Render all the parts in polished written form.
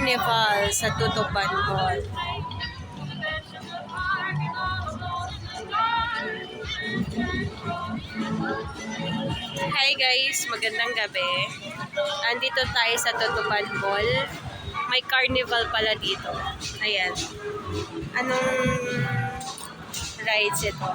Carnival sa Tutuban Mall. Hi guys, magandang gabi. Andito tayo sa Tutuban Mall. May carnival pala dito. Ayan. Anong rides ito?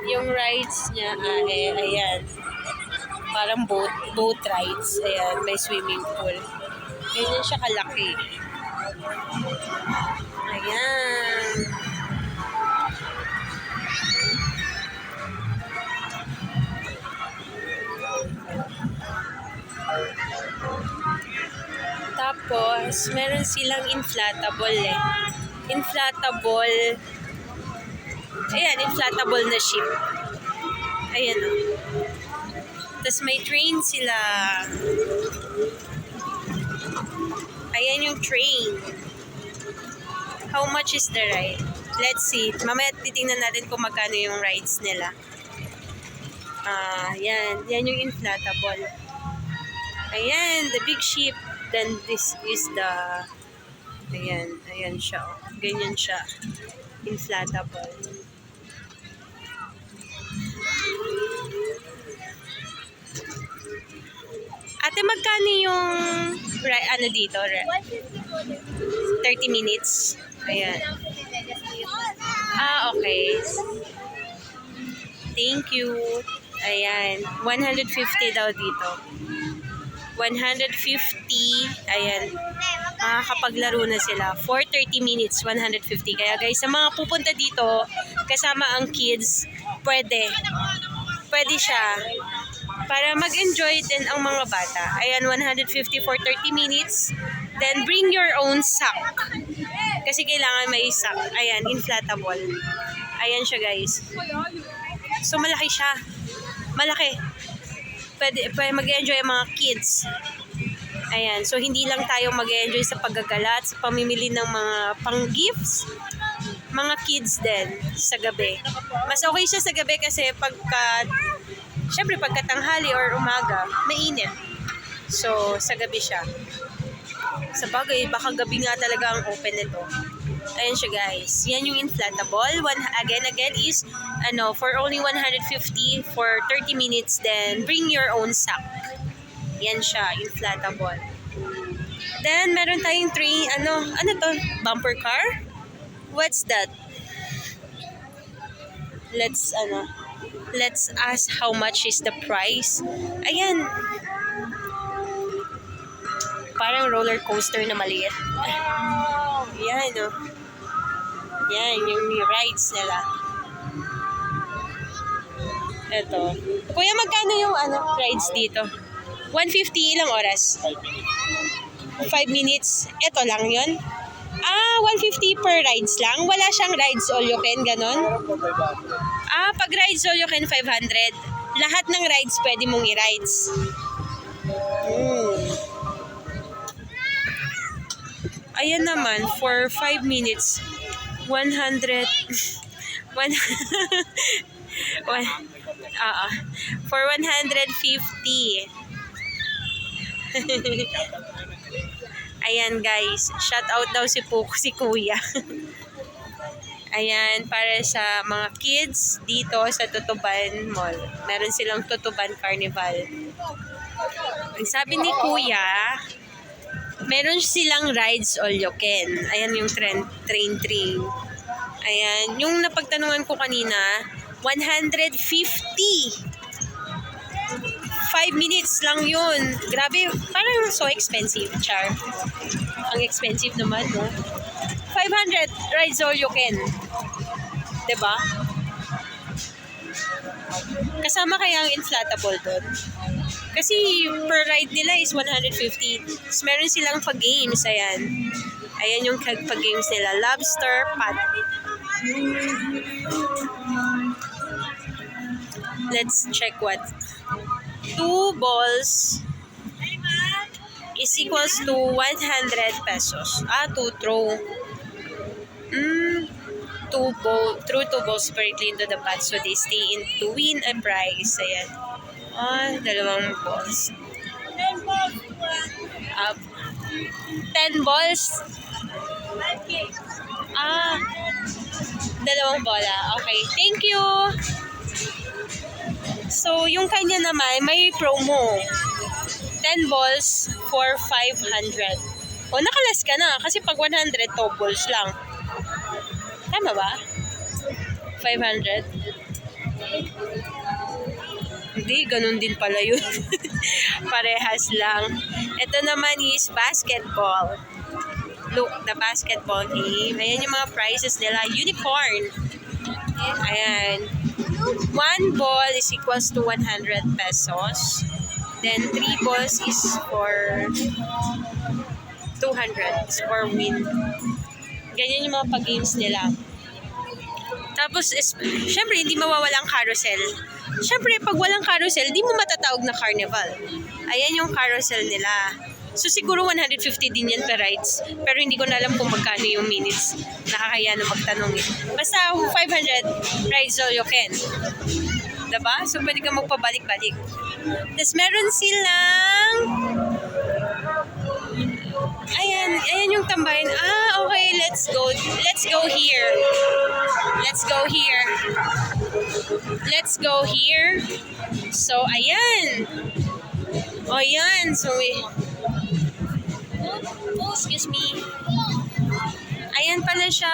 Yung rides niya ay, ayan. Parang boat rides. Ayan, may swimming pool. Ganyan siya kalaki. Ayan. Tapos, meron silang inflatable eh. Inflatable. Ayan, inflatable na ship. Ayan o. Tapos may train sila. Ayan yung train. How much is the ride? Let's see. Mamaya titingnan natin kung magkano yung rides nila. Yan. Yan yung inflatable. Ayan, the big ship. Then this is the... Ayan. Ayan siya. Ganyan siya. Inflatable. Ate, magkano yung ano dito? 30 minutes. Ayan. Okay. Thank you. Ayan. 150 daw dito. 150. Ayan. Makakapaglaro na sila. For 30 minutes, 150. Kaya guys, sa mga pupunta dito, kasama ang kids, pwede. Pwede siya. Para mag-enjoy din ang mga bata. Ayan, 150 for 30 minutes. Then, bring your own sack. Kasi kailangan may sack. Ayan, inflatable. Ayan siya, guys. So, malaki siya. Malaki. Pwede mag-enjoy ang mga kids. Ayan, so hindi lang tayo mag-enjoy sa paggagalat, sa pamimili ng mga pang-gifts. Mga kids din sa gabi. Mas okay siya sa gabi kasi syempre pagkatanghali or umaga, mainit. So, sa gabi siya. Sa bagay, baka gabi nga talaga ang open nito. Ayan siya guys. Yan yung inflatable. Again is, for only 150 for 30 minutes, then bring your own sack. Yan siya, inflatable. Then, meron tayong train, ano to? Bumper car? What's that? Let's ask how much is the price. Ayan. Parang roller coaster na maliit. Yan, oh. Yan, yung rides nila. Ito. Kuya, magkano yung rides dito? 150, ilang oras? 5 minutes. Ito lang yun? 150 per rides lang? Wala siyang rides all you can, ganon? Pag rides all you can, 500. Lahat ng rides pwede mong i-rides. Ayan naman, for 5 minutes, 100... for 150. Ayan guys, shout out daw si Kuya. Ayan, para sa mga kids dito sa Tutuban Mall. Meron silang Tutuban Carnival. Ang sabi ni Kuya, meron silang rides all you can. Ayan yung train. Ayan, yung napagtanungan ko kanina, 150. 5 minutes lang yun. Grabe, parang so expensive, Char. Ang expensive naman, no? 500 rides all you can. Diba? Kasama kaya ang inflatable doon? Kasi per ride nila is 150. Tapos meron silang pag-games, ayan. Ayan yung pag-games nila. Lobster, pot. Let's check what. 2 balls is equals to 100 pesos. 2 throw. 2 balls per into the pot. So they stay in to win a prize. Ayan. 2 balls. 10 balls. Ah, 2 bola. Okay, thank you. So, yung kanya naman, may promo. 10 balls for 500. O, nakalas ka na. Kasi pag 100, 2 balls lang. Tama ba? 500? Hindi, ganun din pala yun. Parehas lang. Ito naman is basketball. Look, the basketball game. Ayan yung mga prizes nila. Unicorn. Ayan. 1 ball is equals to 100 pesos. Then 3 balls is for 200. Is for win. Ganyan yung mga pag-games nila. Tapos, syempre, hindi mawawalang carousel. Syempre, pag walang carousel, di mo matatawag na carnival. Ayan yung carousel nila. So, siguro 150 din yan per rides. Pero hindi ko na alam kung magkano yung minutes. Nakakaya na magtanong eh. Basta 500 rides all you can. Diba? So, pwede ka magpabalik-balik. Tapos, meron silang... Ayan yung tambayan. Ah, okay, let's go. Let's go here. Let's go here. Let's go here. So, ayan. O, ayan. So, excuse me. Ayan pala siya.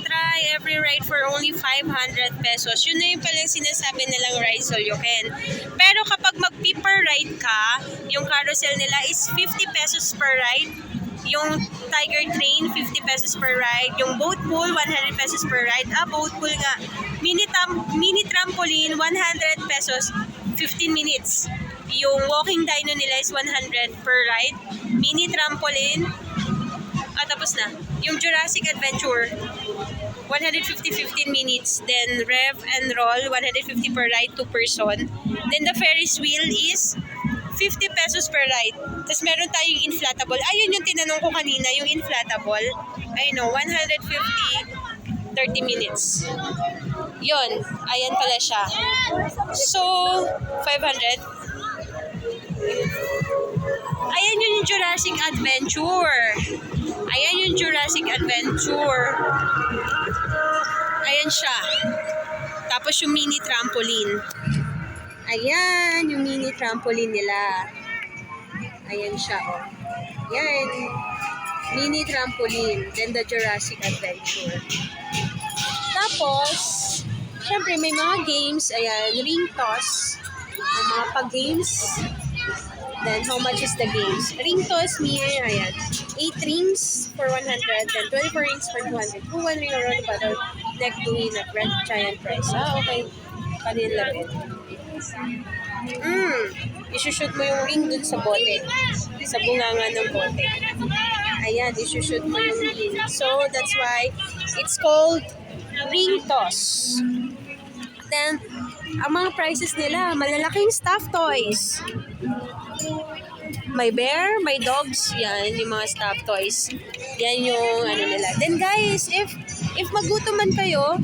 Try every ride for only 500 pesos. Yun na yung pala yung sinasabi nilang rides all you can. Pero kapag mag-per ride ka, yung carousel nila is 50 pesos per ride. Yung Tiger Train, 50 pesos per ride. Yung boat pool, 100 pesos per ride. Ah, boat pool nga. Mini trampoline, 100 pesos, 15 minutes. Yung walking dino nila is 100 per ride. Mini trampoline. Ah, tapos na. Yung Jurassic Adventure, 150, 15 minutes. Then, rev and roll, 150 per ride, 2 person. Then, the Ferris wheel is 50 pesos per ride. Tapos meron tayong inflatable. Ayun yung tinanong ko kanina, yung inflatable. I know, 150, 30 minutes. Yun, ayan pala siya. So, 500. Ayan yung Jurassic Adventure. Ayan yung Jurassic Adventure. Ayan siya. Tapos yung mini trampoline. Ayan, yung mini trampoline nila. Ayan siya, oh. Ayan. Mini trampoline. Then the Jurassic Adventure. Tapos, syempre may mga games. Ayan, ring toss. May mga pag-games. Then, how much is the games? Ring toss niya, ayan. 8 rings for 100. Then, 24 rings for 200. Who won ring around the battle? Deck to win a red giant prize. Ah, okay. Kanila rin. Isushoot mo yung ring dun sa bote. Sa bunganga ng bote. Ayan, isushoot mo yung ring. So, that's why it's called ring toss. Then, ang mga prizes nila, malalaking stuffed toys. May bear, may dogs. Yan, yung mga stuffed toys. Yan yung ano nila. Then guys, if magutom man kayo,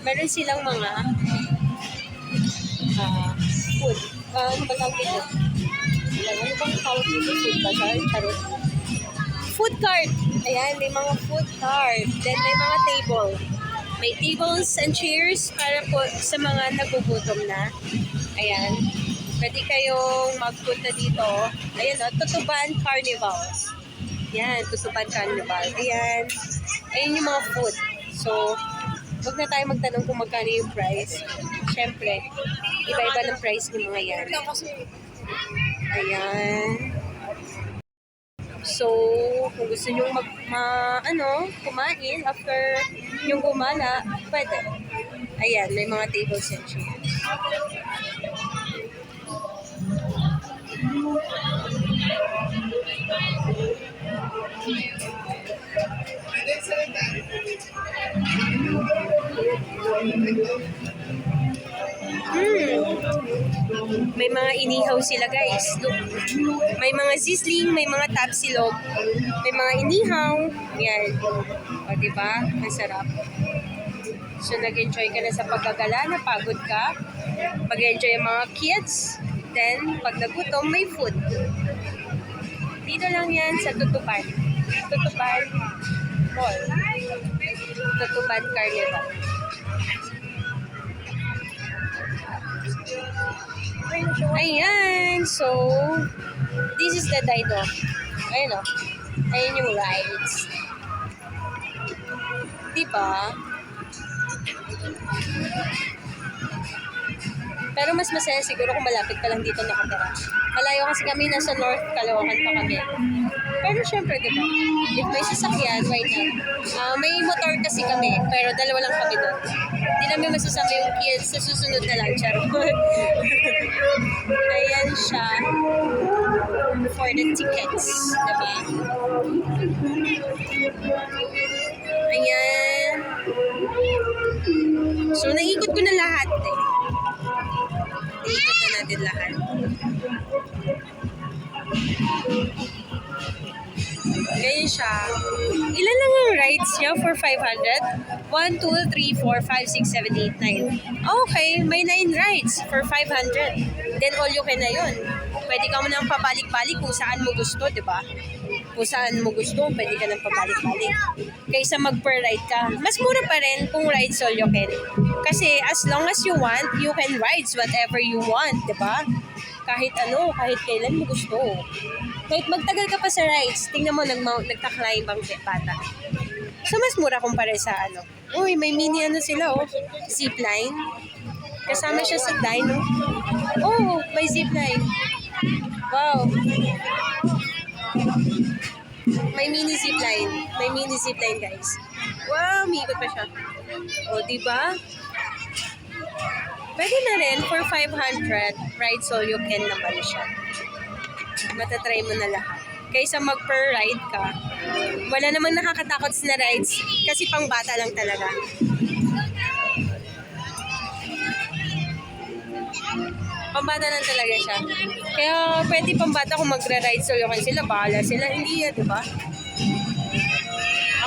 meron silang mga food. Ano ba tawag dito? Ano bang tawag dito? Food ba? Charot. Food cart. Ayan, may mga food cart. Then may mga table. May tables and chairs para po sa mga nagugutom na. Ayan. Pwede kayong magpunta dito. Ayan o, Tutuban Carnival. Ayan, Tutuban Carnival. Ayan. Ayan yung mga food. So, huwag na tayo magtanong kung magkano yung price. Siyempre, iba-iba ng price ng mga yan. Ayan. So, kung gusto nyo kumain after yung gumala, pwede. Ayan, may mga tables and chairs. May mga inihaw sila guys. Look. May mga sizzling, may mga tapsilog, may mga inihaw. Yan. O diba? Masarap. So nag-enjoy ka na sa paggagala, napagod ka. Mag-enjoy ang mga kids. Then, pag nagutom, may food. Dito lang yan sa Tutupan. Tutupan Mall. Tutupan Carnival. Ayan. So, this is the Dido. Ayan o. Ayan yung rides. Diba? Pero mas masaya siguro kung malapit ka lang dito nakatira. Malayo kasi kami, nasa North Caloocan pa kami. Pero syempre, diba? If may sasakyan, why not? May motor kasi kami, pero dalawa lang kami doon. Hindi namin masasama yung kids sa susunod na lang, charot. Ayan siya. For the tickets, diba? Ayan. So, naikot ko na lahat eh. Naikot na natin lahat. Ganyan siya. Ilan lang ang rides niya for 500? 1, 2, 3, 4, 5, 6, 7, 8, 9. Okay, may 9 rides for 500. Then all you can na yun. Pwede ka mo nang pabalik-balik kung saan mo gusto, di ba? Kung saan mo gusto, pwede ka nang pabalik-balik. Kaysa mag-per ride ka. Mas mura pa rin kung rides all you can. Kasi as long as you want, you can rides whatever you want, di ba? Kahit ano, kahit kailan mo gusto. Kahit magtagal ka pa sa rides, tingnan mo, nagka-climb ang bata. So, mas mura kumpara sa ano. Uy, may mini ano sila, oh. Zipline. Kasama siya sa dino. Oh, may zipline. Wow. May mini zipline. May mini zipline, guys. Wow, may ikot pa siya. O, diba? Pwede na rin for 500 rides all you can naman siya. Matatry mo na lahat. Kaysa mag-per ride ka, wala namang nakakatakot na rides kasi pang bata lang talaga. Pambata lang talaga siya. Kaya pwede pambata kung magra-ride so yung sila, bahala sila. Hindi yan, di ba?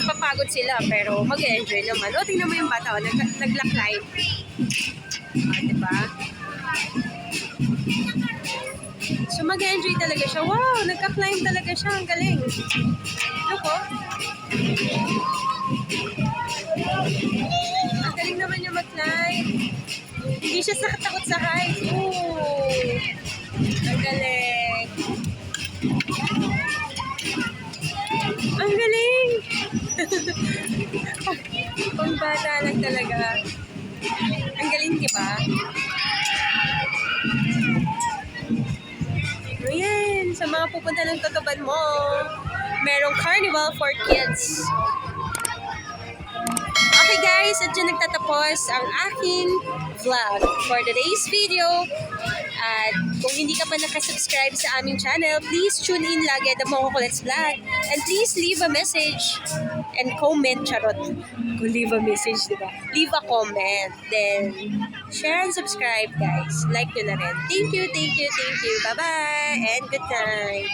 Mapapagod sila pero mag-enjoy naman. O, tingnan mo yung bata, nagla-climb. Di ba? So mag-enjoy talaga siya. Wow, nagka-climb talaga siya. Ang galing. Look, oh. Ang galing naman niya mag-climb. Hindi siya nakatakot sa height. Ooh. Ang galing. Ang galing. Pang bata lang talaga. Ang galing, diba? Ayan, sa mga pupunta ng Tutuban mo, merong carnival for kids. Okay guys, at dyan nagtatapos ang aking vlog for today's video. At kung hindi ka pa nakasubscribe sa aming channel, please tune in lagi at Moco Colette's Vlog. And please leave a message and comment, charot. Kung leave a message, diba? Leave a comment. Then, share and subscribe, guys. Like nyo na rin. Thank you, thank you, thank you. Bye-bye and good night.